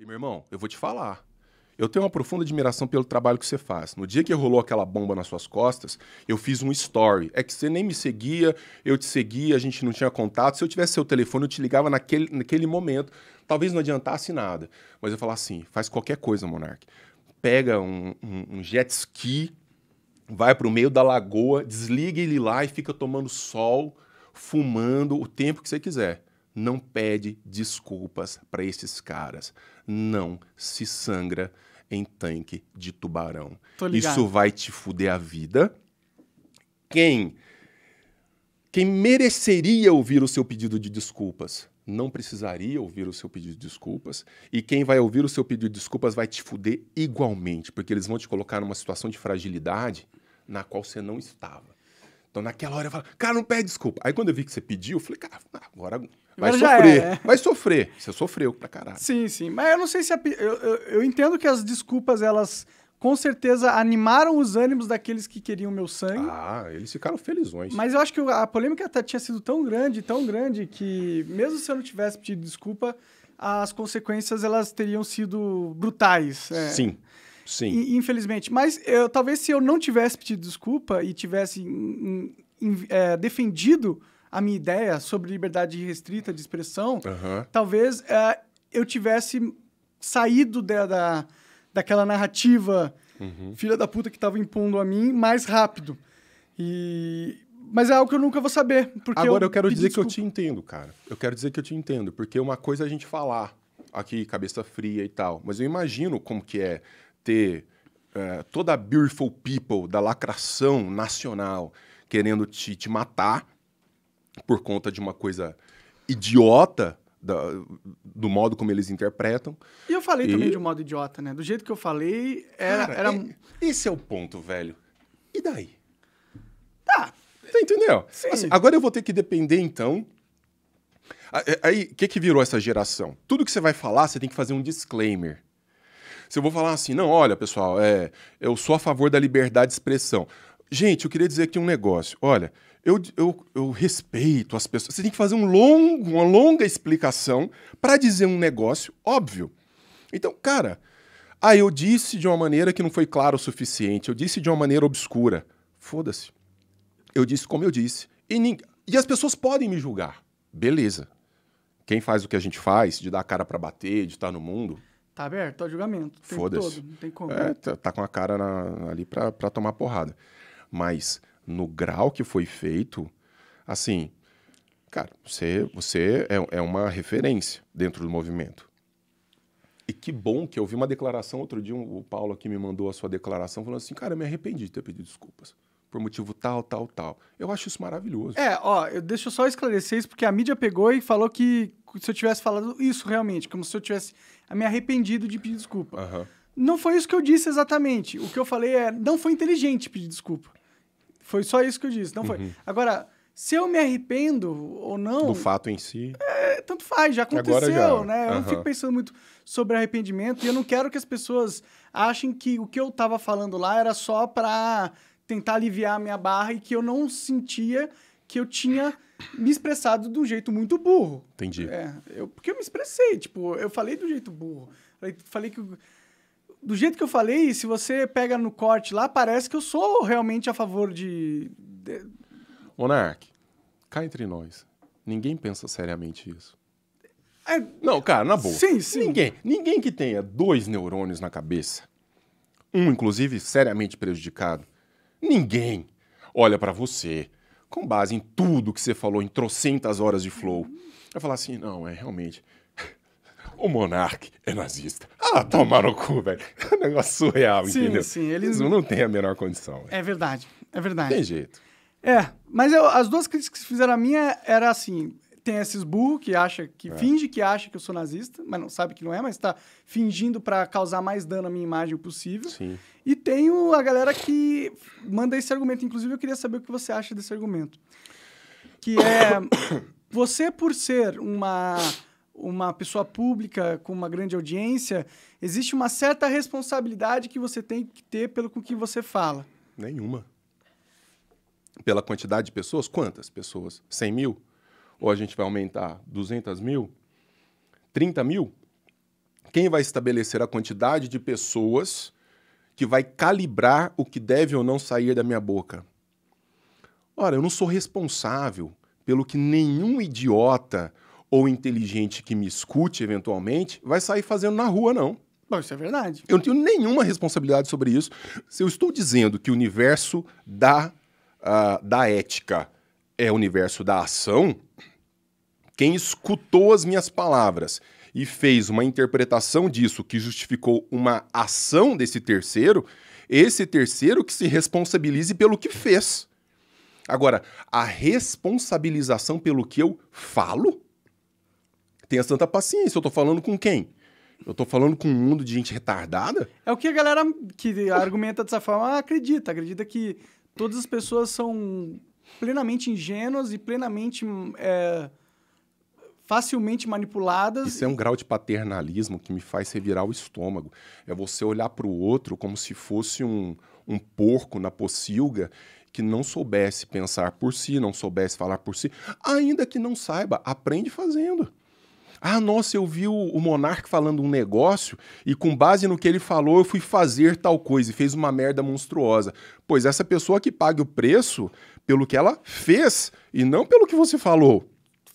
E, meu irmão, eu vou te falar. Eu tenho uma profunda admiração pelo trabalho que você faz. No dia que rolou aquela bomba nas suas costas, eu fiz um story. É que você nem me seguia, eu te seguia, a gente não tinha contato. Se eu tivesse seu telefone, eu te ligava naquele momento. Talvez não adiantasse nada. Mas eu falava assim, faz qualquer coisa, Monark. Pega um jet ski, vai pro meio da lagoa, desliga ele lá e fica tomando sol, fumando o tempo que você quiser. Não pede desculpas para esses caras. Não se sangra em tanque de tubarão. Tô ligado. Isso vai te fuder a vida. Quem mereceria ouvir o seu pedido de desculpas não precisaria ouvir o seu pedido de desculpas. E quem vai ouvir o seu pedido de desculpas vai te fuder igualmente, porque eles vão te colocar numa situação de fragilidade na qual você não estava. Então, naquela hora, eu falo, cara, não pede desculpa. Aí, quando eu vi que você pediu, eu falei, cara, agora vai Agora já sofrer. é. Vai sofrer. Você sofreu pra caralho. Sim, sim. Mas eu não sei se... Eu entendo que as desculpas, elas com certeza animaram os ânimos daqueles que queriam meu sangue. Ah, eles ficaram felizões. Mas eu acho que a polêmica até tinha sido tão grande, que mesmo se eu não tivesse pedido desculpa, as consequências, elas teriam sido brutais. Sim, sim. Infelizmente. Mas talvez se eu não tivesse pedido desculpa e tivesse defendido a minha ideia sobre liberdade restrita de expressão, talvez eu tivesse saído daquela narrativa filha da puta que estava impondo a mim mais rápido. Mas é algo que eu nunca vou saber. Porque Agora eu quero dizer desculpa. que eu te entendo, cara. Eu quero dizer que eu te entendo, porque uma coisa é a gente falar aqui, cabeça fria e tal, mas eu imagino como que é ter toda a beautiful people da lacração nacional querendo te matar por conta de uma coisa idiota do modo como eles interpretam. E eu falei também de um modo idiota, né? Do jeito que eu falei, era... Esse é o ponto, velho. E daí? Tá. Você entendeu? Sim. Assim, agora eu vou ter que depender, então... Aí, o que virou essa geração? Tudo que você vai falar, você tem que fazer um disclaimer. Se eu vou falar assim, não, olha, pessoal, eu sou a favor da liberdade de expressão. Gente, eu queria dizer aqui um negócio. Olha, eu respeito as pessoas. Você tem que fazer uma longa explicação para dizer um negócio óbvio. Então, cara, eu disse de uma maneira que não foi clara o suficiente. Eu disse de uma maneira obscura. Foda-se. Eu disse como eu disse. E as pessoas podem me julgar. Beleza. Quem faz o que a gente faz, de dar a cara para bater, de estar no mundo... Tá aberto ao julgamento. Foda-se. Não tem como. Tá com a cara ali pra tomar porrada. Mas no grau que foi feito, assim, cara, você é uma referência dentro do movimento. E que bom que eu vi uma declaração, outro dia o Paulo aqui me mandou a sua declaração, falando assim, cara, eu me arrependi de ter pedido desculpas. Por motivo tal, tal, tal. Eu acho isso maravilhoso. Deixa eu só esclarecer isso, porque a mídia pegou e falou que se eu tivesse falado isso realmente, como se eu tivesse me arrependido de pedir desculpa. Não foi isso que eu disse exatamente. O que eu falei não foi inteligente pedir desculpa. Foi só isso que eu disse, não foi. Agora, se eu me arrependo ou não... Do fato em si... tanto faz, já aconteceu, Agora já. né? Eu não fico pensando muito sobre arrependimento e eu não quero que as pessoas achem que o que eu tava falando lá era só pra tentar aliviar a minha barra e que eu não sentia que eu tinha me expressado de um jeito muito burro. Entendi. Porque eu me expressei, eu falei do jeito burro. Falei que... Do jeito que eu falei, se você pega no corte lá, parece que eu sou realmente a favor de... Monark, cá entre nós, ninguém pensa seriamente isso. Não, cara, na boa. Sim. Ninguém que tenha 2 neurônios na cabeça, um, inclusive, seriamente prejudicado, ninguém olha pra você, com base em tudo que você falou, em trocentas horas de flow, vai falar assim, não, realmente... O Monark é nazista. Toma no cu, velho. É um negócio surreal, entendeu? Sim, eles não têm a menor condição. Véio. É verdade. Tem jeito. Mas as duas críticas que fizeram a minha era assim, tem esses burros que finge que acha que eu sou nazista, mas não sabe que não é, mas tá fingindo pra causar mais dano à minha imagem possível. Sim. E tem a galera que manda esse argumento. Inclusive, eu queria saber o que você acha desse argumento. Que é, você por ser uma pessoa pública com uma grande audiência, existe uma certa responsabilidade que você tem que ter pelo com que você fala. Nenhuma. Pela quantidade de pessoas? Quantas pessoas? 100 mil? Ou a gente vai aumentar 200 mil? 30 mil? Quem vai estabelecer a quantidade de pessoas que vai calibrar o que deve ou não sair da minha boca? Ora, eu não sou responsável pelo que nenhum idiota ou inteligente que me escute eventualmente vai sair fazendo na rua, não. Bom, isso é verdade. Eu não tenho nenhuma responsabilidade sobre isso. Se eu estou dizendo que o universo da ética é o universo da ação, quem escutou as minhas palavras e fez uma interpretação disso que justificou uma ação desse terceiro, esse terceiro que se responsabilize pelo que fez. Agora, a responsabilização pelo que eu falo, tenha tanta paciência. Eu tô falando com quem? Eu tô falando com um mundo de gente retardada? É o que a galera que argumenta dessa forma acredita. Acredita que todas as pessoas são plenamente ingênuas e plenamente facilmente manipuladas. Isso é um grau de paternalismo que me faz revirar o estômago. É você olhar para o outro como se fosse um porco na pocilga que não soubesse pensar por si, não soubesse falar por si, ainda que não saiba, aprende fazendo. Ah, nossa, eu vi o Monark falando um negócio e com base no que ele falou eu fui fazer tal coisa e fez uma merda monstruosa. Pois essa pessoa que pague o preço pelo que ela fez e não pelo que você falou.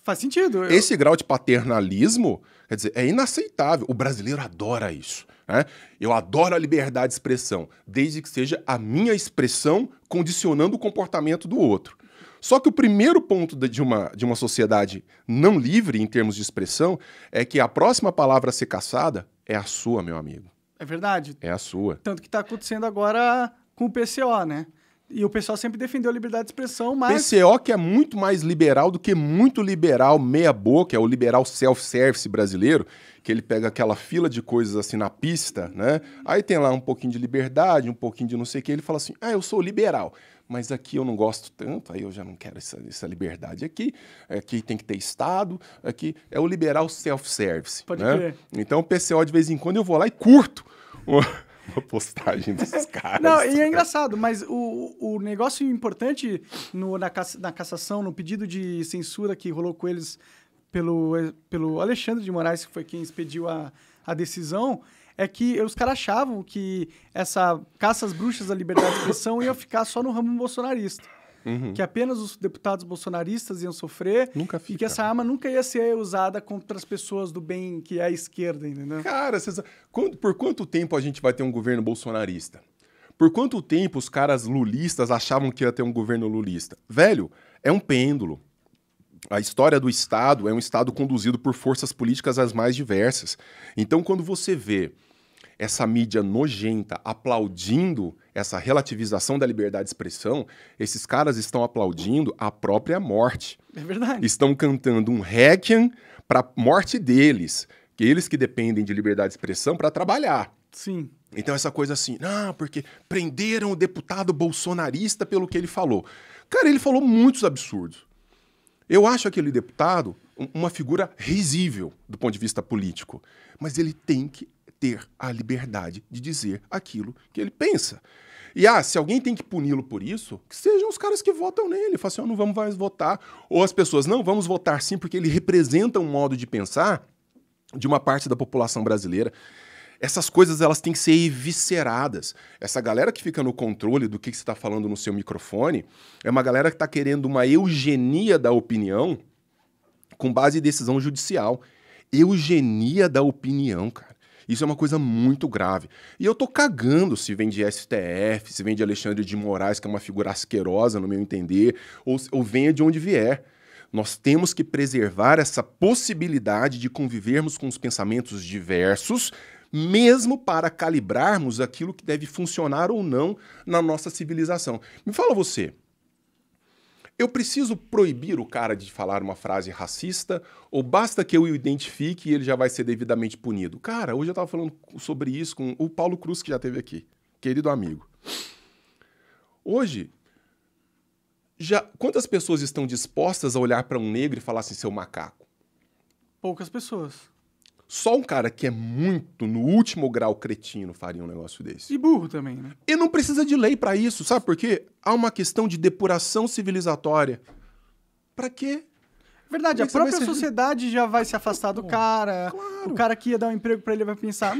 Faz sentido. Esse grau de paternalismo, quer dizer, é inaceitável. O brasileiro adora isso. Né? Eu adoro a liberdade de expressão, desde que seja a minha expressão condicionando o comportamento do outro. Só que o primeiro ponto de uma sociedade não livre em termos de expressão é que a próxima palavra a ser caçada é a sua, meu amigo. É verdade. É a sua. Tanto que está acontecendo agora com o PCO, né? E o pessoal sempre defendeu a liberdade de expressão, mas... PCO que é muito mais liberal do que muito liberal meia-boca, é o liberal self-service brasileiro, que ele pega aquela fila de coisas assim na pista, né? Aí tem lá um pouquinho de liberdade, um pouquinho de não sei o que, ele fala assim, eu sou liberal, mas aqui eu não gosto tanto, aí eu já não quero essa liberdade aqui tem que ter Estado, aqui é o liberal self-service. Pode né? crer. Então o PCO de vez em quando eu vou lá e curto uma postagem desses caras. Não, e é engraçado, mas o negócio importante na cassação, no pedido de censura que rolou com eles pelo Alexandre de Moraes, que foi quem expediu a decisão, é que os caras achavam que essa caça às bruxas da liberdade de expressão ia ficar só no ramo bolsonarista. Uhum. Que apenas os deputados bolsonaristas iam sofrer e que essa arma nunca ia ser usada contra as pessoas do bem, que é a esquerda, entendeu? Cara, por quanto tempo a gente vai ter um governo bolsonarista? Por quanto tempo os caras lulistas achavam que ia ter um governo lulista? Velho, é um pêndulo. A história do Estado é um Estado conduzido por forças políticas as mais diversas. Então, quando você vê essa mídia nojenta aplaudindo essa relativização da liberdade de expressão, esses caras estão aplaudindo a própria morte. É verdade. Estão cantando um requiem para a morte deles, que eles que dependem de liberdade de expressão para trabalhar. Sim. Então essa coisa assim, porque prenderam o deputado bolsonarista pelo que ele falou. Cara, ele falou muitos absurdos. Eu acho aquele deputado uma figura risível do ponto de vista político, mas ele tem que ter a liberdade de dizer aquilo que ele pensa. E se alguém tem que puni-lo por isso, que sejam os caras que votam nele. Falam assim, não vamos mais votar. Ou as pessoas, não, vamos votar sim, porque ele representa um modo de pensar de uma parte da população brasileira. Essas coisas, elas têm que ser evisceradas. Essa galera que fica no controle do que você está falando no seu microfone é uma galera que está querendo uma eugenia da opinião com base em decisão judicial. Eugenia da opinião, cara. Isso é uma coisa muito grave. E eu tô cagando se vem de STF, se vem de Alexandre de Moraes, que é uma figura asquerosa, no meu entender, ou venha de onde vier. Nós temos que preservar essa possibilidade de convivermos com os pensamentos diversos, mesmo para calibrarmos aquilo que deve funcionar ou não na nossa civilização. Me fala você, eu preciso proibir o cara de falar uma frase racista ou basta que eu o identifique e ele já vai ser devidamente punido? Cara, hoje eu estava falando sobre isso com o Paulo Cruz, que já esteve aqui, querido amigo. Hoje, quantas pessoas estão dispostas a olhar para um negro e falar assim, seu macaco? Poucas pessoas. Só um cara que é muito, no último grau, cretino faria um negócio desse. E burro também, né? E não precisa de lei pra isso, sabe por quê? Há uma questão de depuração civilizatória. Pra quê? Verdade, a própria sociedade já vai se afastar do cara. Claro. O cara que ia dar um emprego pra ele vai pensar,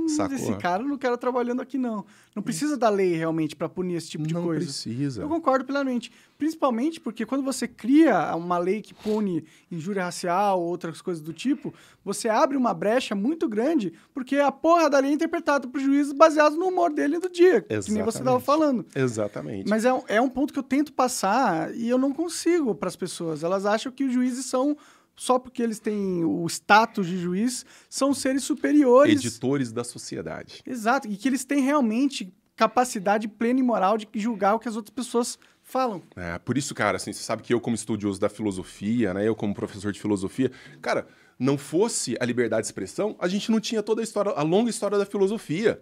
Sacou? esse cara eu não quero trabalhando aqui, não. Não precisa da lei, realmente, pra punir esse tipo de coisa. Não precisa. Eu concordo plenamente. Principalmente porque quando você cria uma lei que pune injúria racial ou outras coisas do tipo, você abre uma brecha muito grande, porque a porra da lei é interpretada por juízes baseado no humor dele do dia, que nem você estava falando. Exatamente. Mas é um ponto que eu tento passar e eu não consigo para as pessoas. Elas acham que os juízes são, só porque eles têm o status de juiz, são seres superiores. Editores da sociedade. Exato, e que eles têm realmente capacidade plena e moral de julgar o que as outras pessoas falam. Por isso, cara, assim, você sabe que eu como estudioso da filosofia, né, eu como professor de filosofia, cara, não fosse a liberdade de expressão, a gente não tinha toda a longa história da filosofia.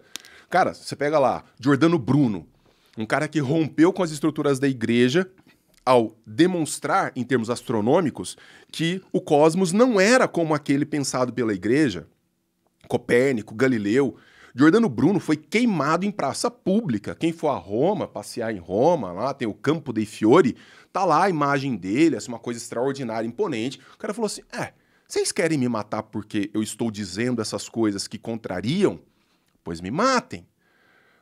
Cara, você pega lá, Giordano Bruno, um cara que rompeu com as estruturas da igreja ao demonstrar, em termos astronômicos, que o cosmos não era como aquele pensado pela igreja, Copérnico, Galileu. Giordano Bruno foi queimado em praça pública. Quem for a Roma, passear em Roma, lá tem o Campo dei Fiori, tá lá a imagem dele, essa uma coisa extraordinária, imponente. O cara falou assim, vocês querem me matar porque eu estou dizendo essas coisas que contrariam? Pois me matem.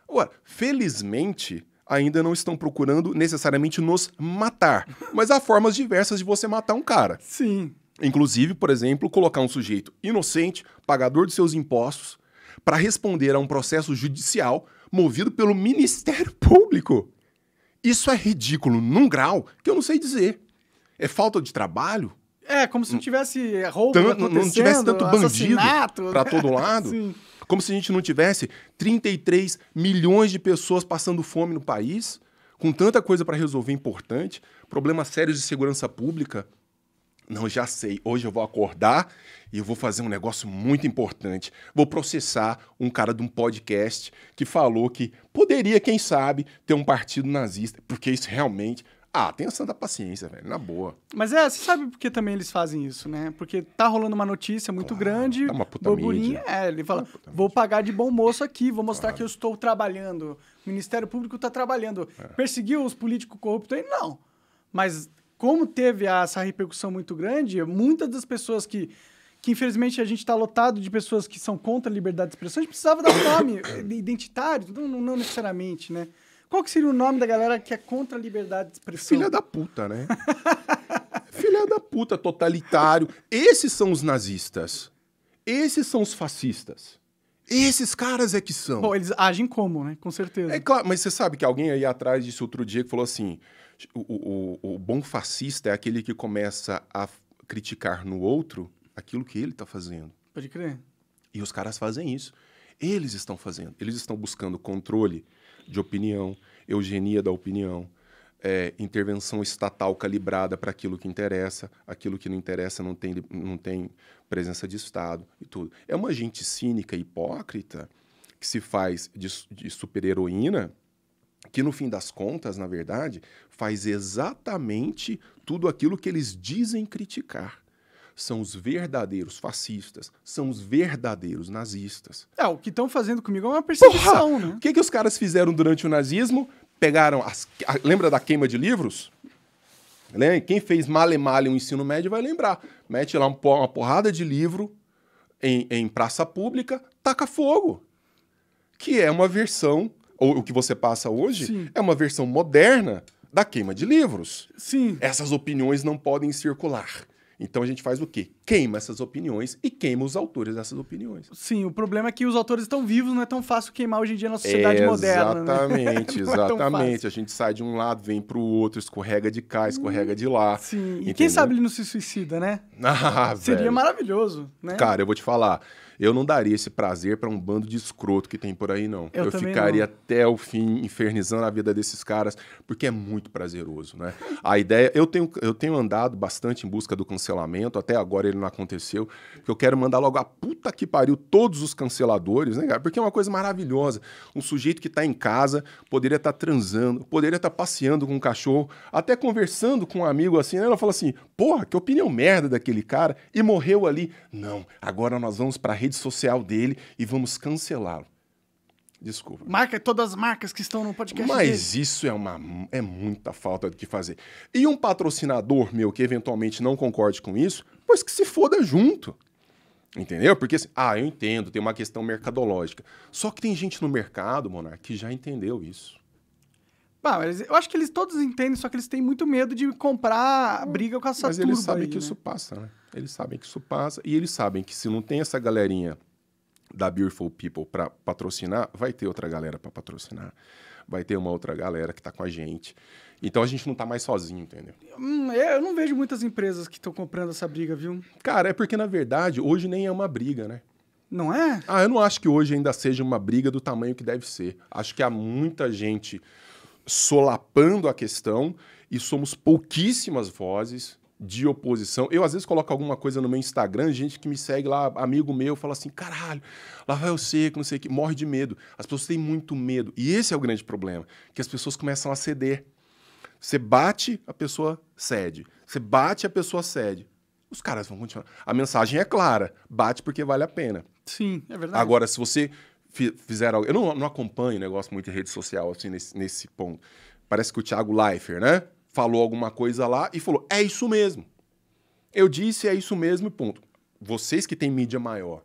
Agora, felizmente, ainda não estão procurando necessariamente nos matar, mas há formas diversas de você matar um cara. Sim. Inclusive, por exemplo, colocar um sujeito inocente, pagador de seus impostos, para responder a um processo judicial movido pelo Ministério Público. Isso é ridículo num grau que eu não sei dizer. É falta de trabalho? Como se não tivesse roubo acontecendo, não tivesse tanto bandido assassinato, para todo lado. Sim. Como se a gente não tivesse 33 milhões de pessoas passando fome no país, com tanta coisa para resolver importante, problemas sérios de segurança pública. Não, já sei. Hoje eu vou acordar e eu vou fazer um negócio muito importante. Vou processar um cara de um podcast que falou que poderia, quem sabe, ter um partido nazista. Porque isso realmente... tenha santa paciência, velho. Na boa. Mas você sabe por que também eles fazem isso, né? Porque tá rolando uma notícia muito grande. Dá uma puta burburinho. mídia. Ele fala, vou pagar de bom moço aqui, vou mostrar que eu estou trabalhando. O Ministério Público tá trabalhando. Perseguiu os políticos corruptos aí? Não. Mas... como teve essa repercussão muito grande, muitas das pessoas que infelizmente a gente está lotado de pessoas que são contra a liberdade de expressão, a gente precisava dar um nome identitário, não necessariamente, né? Qual que seria o nome da galera que é contra a liberdade de expressão? Filha da puta, né? Filha da puta, totalitário. Esses são os nazistas. Esses são os fascistas. Esses caras é que são. Bom, eles agem como, né? Com certeza. É claro, mas você sabe que alguém aí atrás disso outro dia que falou assim, o bom fascista é aquele que começa a criticar no outro aquilo que ele está fazendo. Pode crer. E os caras fazem isso. Eles estão fazendo. Eles estão buscando controle de opinião, eugenia da opinião, intervenção estatal calibrada para aquilo que interessa, aquilo que não interessa não tem presença de Estado e tudo. É uma gente cínica e hipócrita que se faz de super-heroína, que no fim das contas, na verdade, faz exatamente tudo aquilo que eles dizem criticar. São os verdadeiros fascistas, são os verdadeiros nazistas. O que estão fazendo comigo é uma perseguição, né? O que os caras fizeram durante o nazismo? Pegaram... lembra da queima de livros? Quem fez male um ensino médio vai lembrar. Mete lá uma porrada de livro em praça pública, taca fogo. Que é uma versão... ou o que você passa hoje, sim, é uma versão moderna da queima de livros. Sim. Essas opiniões não podem circular. Então a gente faz o quê? Queima essas opiniões e queima os autores dessas opiniões. Sim, o problema é que os autores estão vivos, não é tão fácil queimar hoje em dia na sociedade moderna. Exatamente, né? exatamente. A gente sai de um lado, vem pro outro, escorrega de cá, escorrega de lá. Sim, e entendeu? Quem sabe ele não se suicida, né? Seria velho. Maravilhoso, né? Cara, eu vou te falar, eu não daria esse prazer pra um bando de escroto que tem por aí, não. Eu ficaria até o fim infernizando a vida desses caras, porque é muito prazeroso, né? A ideia... Eu tenho andado bastante em busca do cancelamento, até agora ele não aconteceu, porque eu quero mandar logo a puta que pariu todos os canceladores, né, cara? Porque é uma coisa maravilhosa. Um sujeito que tá em casa, poderia estar transando, poderia estar passeando com um cachorro, até conversando com um amigo assim, né? Ela fala assim, porra, que opinião merda daquele cara, e morreu ali. Não, agora nós vamos pra rede social dele e vamos cancelá-lo. Desculpa. Marca todas as marcas que estão no podcast Mas dele. isso é muita falta do que fazer. E um patrocinador meu que eventualmente não concorde com isso, pois que se foda junto. Entendeu? Porque assim, eu entendo, tem uma questão mercadológica. Só que tem gente no mercado, Monark, que já entendeu isso. Mas eu acho que eles todos entendem, só que eles têm muito medo de comprar a briga com essa turba. Mas eles sabem aí, que né? isso passa, né? Eles sabem que isso passa e eles sabem que se não tem essa galerinha da Beautiful People para patrocinar, vai ter outra galera para patrocinar. Vai ter uma outra galera que tá com a gente. Então a gente não tá mais sozinho, entendeu? Eu não vejo muitas empresas que estão comprando essa briga, viu? Cara, é porque na verdade hoje nem é uma briga, né? Não é? Eu não acho que hoje ainda seja uma briga do tamanho que deve ser. Acho que há muita gente solapando a questão e somos pouquíssimas vozes de oposição. Eu, às vezes, coloco alguma coisa no meu Instagram, gente que me segue lá, amigo meu, fala assim, caralho, lá vai eu seco, não sei o que, morre de medo. As pessoas têm muito medo. E esse é o grande problema, que as pessoas começam a ceder. Você bate, a pessoa cede. Você bate, a pessoa cede. Os caras vão continuar. A mensagem é clara, bate porque vale a pena. Sim, é verdade. Agora, se você fizer algo... Eu não acompanho negócio muito em rede social, assim, nesse ponto. Parece que o Thiago Leifert, né? Falou alguma coisa lá e falou, é isso mesmo. Eu disse, é isso mesmo, ponto. Vocês que têm mídia maior,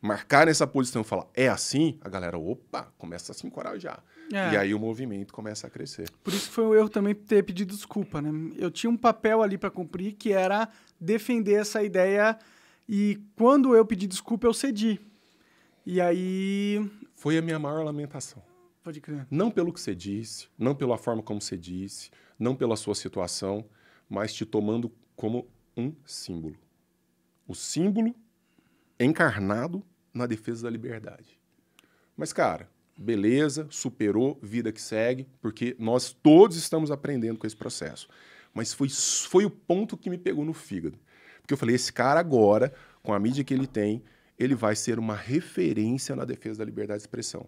marcarem essa posição e falar, é assim, a galera, opa, começa a se encorajar. E aí o movimento começa a crescer. Por isso foi um erro também ter pedido desculpa, né? Eu tinha um papel ali para cumprir, que era defender essa ideia, e quando eu pedi desculpa, eu cedi. E aí... Foi a minha maior lamentação. Pode crer. Não pelo que você disse, não pela forma como você disse, não pela sua situação, mas te tomando como um símbolo. O símbolo encarnado na defesa da liberdade. Mas, cara, beleza, superou, vida que segue, porque nós todos estamos aprendendo com esse processo. Mas foi o ponto que me pegou no fígado. Porque eu falei, esse cara agora, com a mídia que ele tem, ele vai ser uma referência na defesa da liberdade de expressão.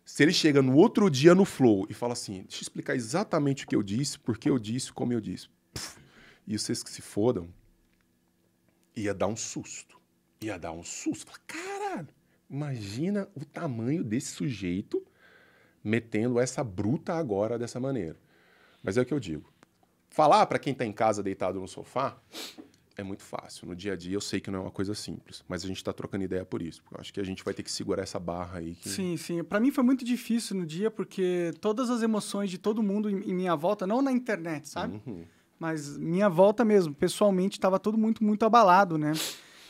Se ele chega no outro dia no Flow e fala assim, deixa eu explicar exatamente o que eu disse, por que eu disse, como eu disse. E vocês que se fodam, ia dar um susto. Ia dar um susto. Fala, caralho, imagina o tamanho desse sujeito metendo essa bruta agora dessa maneira. Mas é o que eu digo. Falar para quem tá em casa deitado no sofá é muito fácil. No dia a dia eu sei que não é uma coisa simples, mas a gente tá trocando ideia por isso. Porque eu acho que a gente vai ter que segurar essa barra aí. Que... Sim, sim. Para mim foi muito difícil no dia, porque todas as emoções de todo mundo em minha volta, não na internet, sabe? Mas minha volta mesmo, pessoalmente, estava todo muito abalado, né?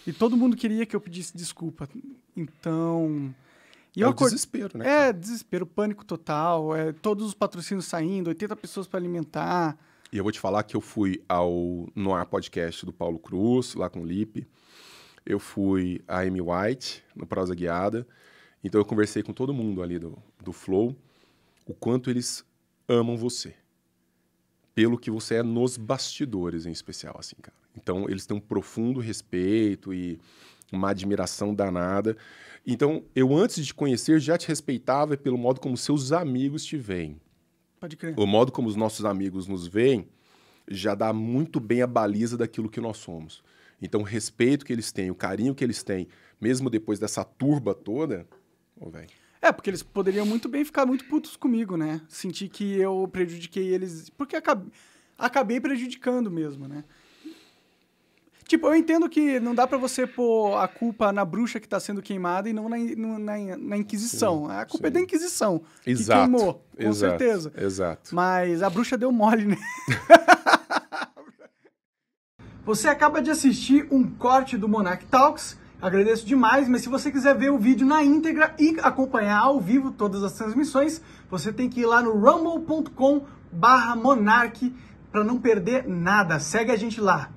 E todo mundo queria que eu pedisse desculpa. Então... E o desespero, né? É, desespero, pânico total, todos os patrocínios saindo, 80 pessoas para alimentar. E eu vou te falar que eu fui ao Noir Podcast do Paulo Cruz, lá com o Lipe. Eu fui a Amy White, no Prosa Guiada. Então eu conversei com todo mundo ali do Flow, o quanto eles amam você. Pelo que você é nos bastidores, em especial, assim, cara. Então eles têm um profundo respeito e uma admiração danada. Então eu, antes de te conhecer, já te respeitava pelo modo como seus amigos te veem. Pode crer. O modo como os nossos amigos nos veem já dá muito bem a baliza daquilo que nós somos. Então, o respeito que eles têm, o carinho que eles têm, mesmo depois dessa turba toda... velho. Porque eles poderiam muito bem ficar muito putos comigo, né? Sentir que eu prejudiquei eles... Porque acabei prejudicando mesmo, né? Tipo, eu entendo que não dá pra você pôr a culpa na bruxa que tá sendo queimada e não na Inquisição. A culpa é da Inquisição, Exato, que queimou, com certeza. Exato. Mas a bruxa deu mole, né? Você acaba de assistir um corte do Monark Talks. Agradeço demais, mas se você quiser ver o vídeo na íntegra e acompanhar ao vivo todas as transmissões, você tem que ir lá no rumble.com/monark para não perder nada. Segue a gente lá.